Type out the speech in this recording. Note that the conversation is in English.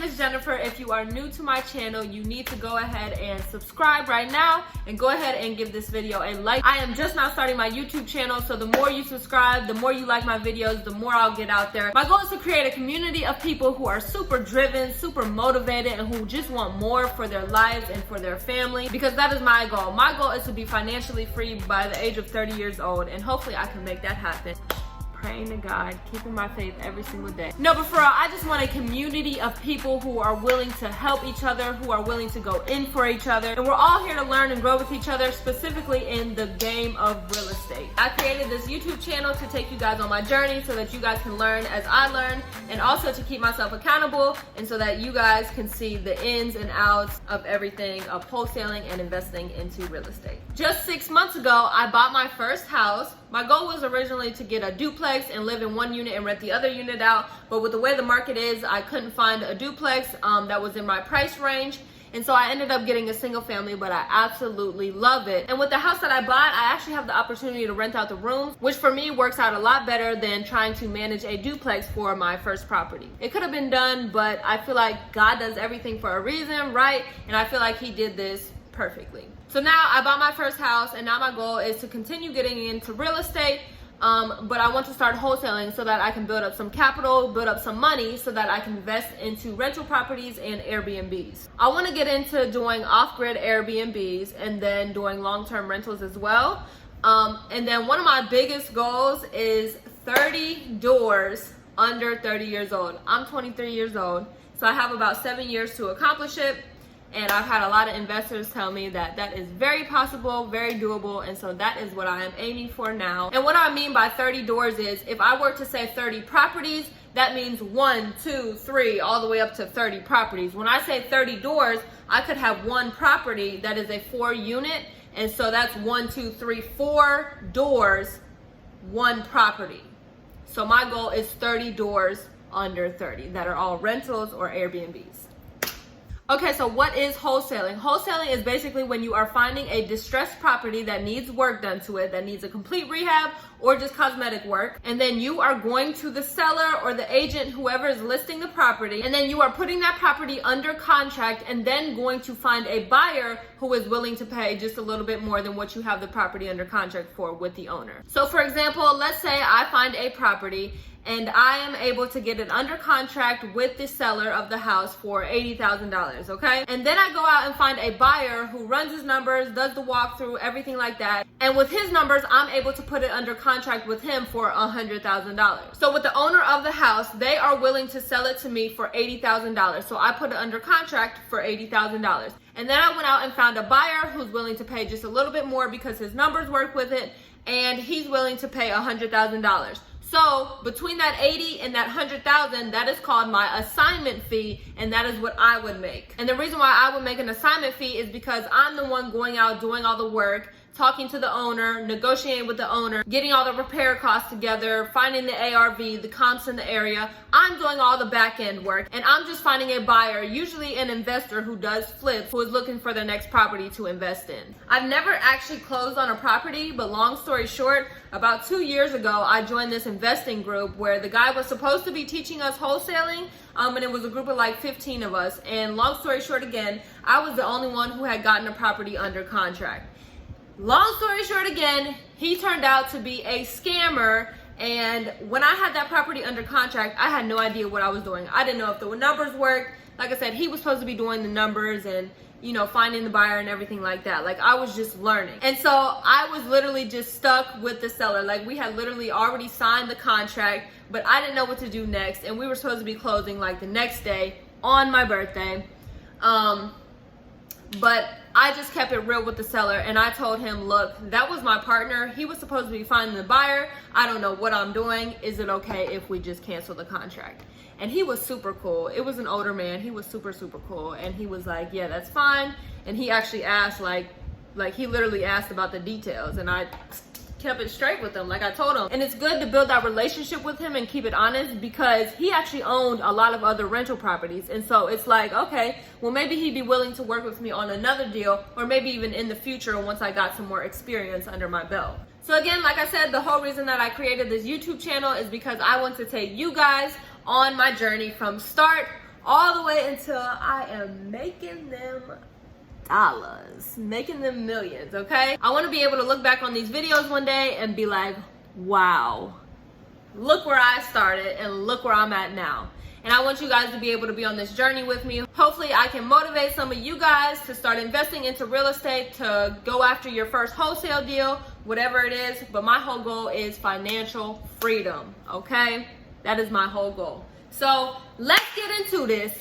is Jennifer. If you are new to my channel, you need to go ahead and subscribe right now and go ahead and give this video a like. I am just now starting my YouTube channel, so the more you subscribe, the more you like my videos, the more I'll get out there. My goal is to create a community of people who are super driven, super motivated, and who just want more for their lives and for their family, because that is my goal. My goal is to be financially free by the age of 30 years old, and hopefully I can make that happen. Praying to God, keeping my faith every single day. No, but for real, I just want a community of people who are willing to help each other, who are willing to go in for each other. And we're all here to learn and grow with each other, specifically in the game of real estate. I created this YouTube channel to take you guys on my journey so that you guys can learn as I learn, and also to keep myself accountable, and so that you guys can see the ins and outs of everything of wholesaling and investing into real estate. Just 6 months ago, I bought my first house. My goal was originally to get a duplex and live in one unit and rent the other unit out, but with the way the market is, I couldn't find a duplex that was in my price range, and so I ended up getting a single family, but I absolutely love it. And with the house that I bought, I actually have the opportunity to rent out the rooms, which for me works out a lot better than trying to manage a duplex for my first property. It could have been done, but I feel like God does everything for a reason, right? And I feel like he did this perfectly. So now I bought my first house, and now my goal is to continue getting into real estate, but I want to start wholesaling so that I can build up some capital, build up some money so that I can invest into rental properties and Airbnbs. I want to get into doing off-grid Airbnbs and then doing long-term rentals as well. And then one of my biggest goals is 30 doors under 30 years old. I'm 23 years old, so I have about 7 years to accomplish it. And I've had a lot of investors tell me that that is very possible, very doable, and so that is what I am aiming for now. And what I mean by 30 doors is, if I were to say 30 properties, that means 1, 2, 3, all the way up to 30 properties. When I say 30 doors, I could have one property that is a 4-unit, and so that's 1, 2, 3, 4 doors, one property. So my goal is 30 doors under 30 that are all rentals or Airbnbs. Okay, so what is wholesaling? Wholesaling is basically when you are finding a distressed property that needs work done to it, that needs a complete rehab or just cosmetic work, and then you are going to the seller or the agent, whoever is listing the property, and then you are putting that property under contract and then going to find a buyer who is willing to pay just a little bit more than what you have the property under contract for with the owner. So for example, let's say I find a property and I am able to get it under contract with the seller of the house for $80,000, okay? And then I go out and find a buyer who runs his numbers, does the walkthrough, everything like that. And with his numbers, I'm able to put it under contract with him for $100,000. So with the owner of the house, they are willing to sell it to me for $80,000. So I put it under contract for $80,000. And then I went out and found a buyer who's willing to pay just a little bit more because his numbers work with it, and he's willing to pay $100,000. So between that 80 and that 100,000, that is called my assignment fee, and that is what I would make. And the reason why I would make an assignment fee is because I'm the one going out doing all the work, talking to the owner, negotiating with the owner, getting all the repair costs together, finding the ARV, the comps in the area. I'm doing all the back end work, and I'm just finding a buyer, usually an investor who does flips, who is looking for their next property to invest in. I've never actually closed on a property, but long story short, about 2 years ago, I joined this investing group where the guy was supposed to be teaching us wholesaling, and it was a group of like 15 of us. And long story short again, I was the only one who had gotten a property under contract. Long story short again, he turned out to be a scammer, and when I had that property under contract, I had no idea what I was doing. I didn't know if the numbers worked. Like I said, he was supposed to be doing the numbers and, you know, finding the buyer and everything like that. Like, I was just learning. And so I was literally just stuck with the seller. Like, we had literally already signed the contract, but I didn't know what to do next, and we were supposed to be closing like the next day on my birthday. But I just kept it real with the seller, and I told him, look, that was my partner. He was supposed to be finding the buyer. I don't know what I'm doing. Is it okay if we just cancel the contract? And he was super cool. It was an older man. He was super, super cool. And he was like, yeah, that's fine. And he actually asked, like he literally asked about the details, and I kept it straight with him, like I told him. And it's good to build that relationship with him and keep it honest, because he actually owned a lot of other rental properties. And so it's like, okay, well, maybe he'd be willing to work with me on another deal, or maybe even in the future once I got some more experience under my belt. So again, like I said, the whole reason that I created this YouTube channel is because I want to take you guys on my journey from start all the way until I am making them dollars, making them millions, okay? I want to be able to look back on these videos one day and be like, wow, look where I started and look where I'm at now. And I want you guys to be able to be on this journey with me. Hopefully I can motivate some of you guys to start investing into real estate, to go after your first wholesale deal, whatever it is. But my whole goal is financial freedom, okay? That is my whole goal. So let's get into this.